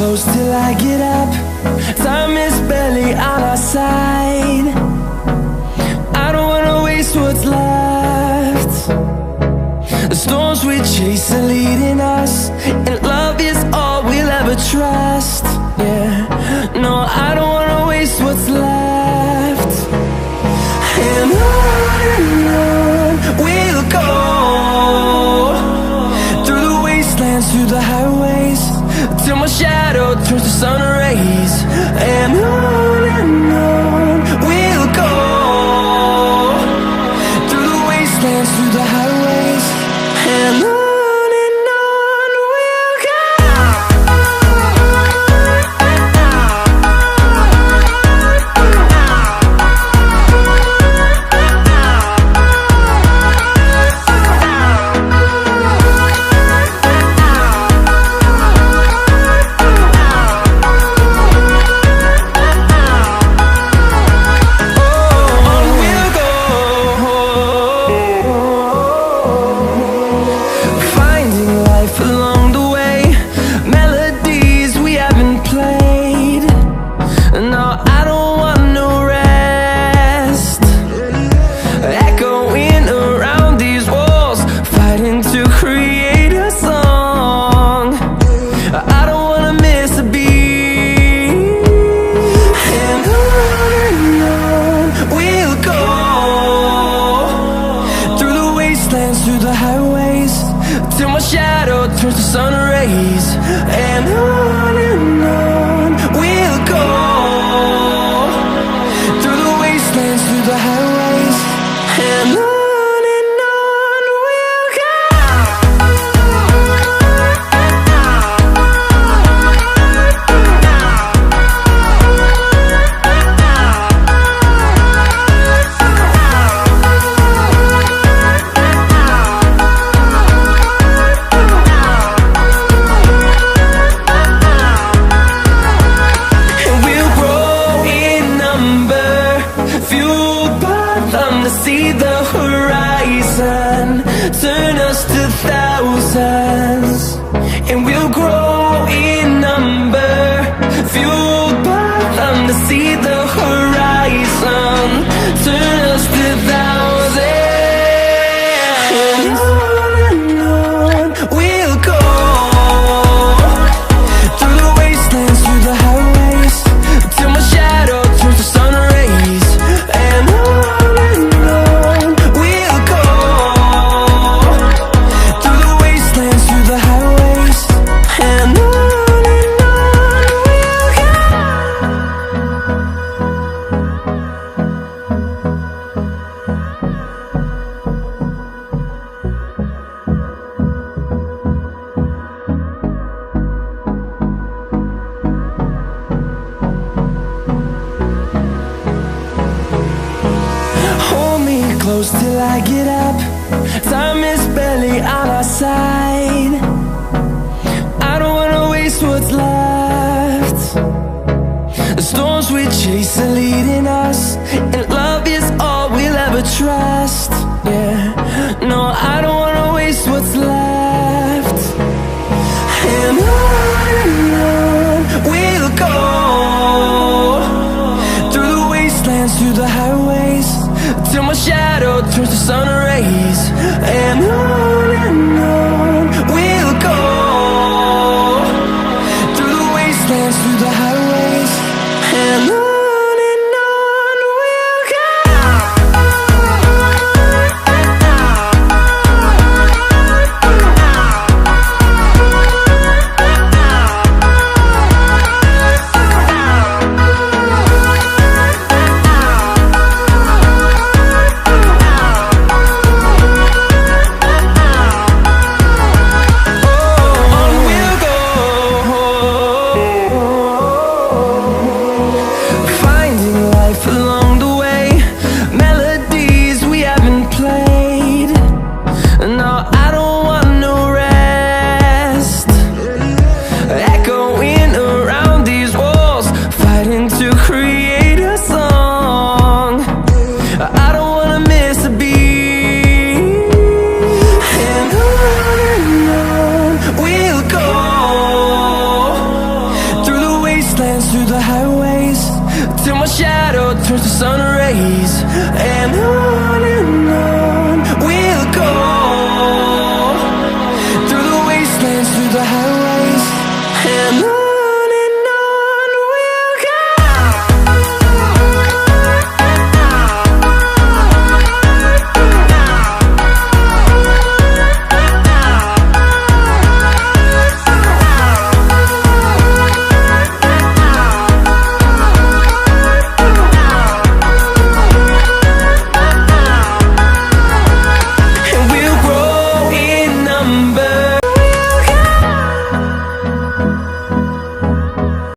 close till I get up. Time is barely on our side. I don't wanna waste what's left. The storms we chase are leading us, and love is all we'll ever trust. Yeah, no, I don't wanna waste what's left. And on we'll go, through the wastelands, through the highways, till my shadow turns to sun rays. And on we'll go, through the wastelands, through the highways, and on we'll go. Through the highways, till my shadow turns to sun rays. And on we'll go, through the wastelands, through the highways, and on we'll go. See the horizon, turn us to thousands, and we'll grow in number, fueled by them. To see the horizon, turn us to thousands, and on we'll go, through the wastelands, through the highways, till my shadow turns to sun rays. And close till I get up. Time is barely on our side. I don't wanna waste what's left. The storms we chase are leading us, and love is all we'll ever trust. Yeah, no, I don't wanna waste what's left. And on we'll go, through the wastelands, through the highways, till my shadow turns to sun rays. And on we'll go, through the wastelands, through the highways, and on. highways, till my shadow turns to sun rays. And on we'll go, through the wastelands, through the highways.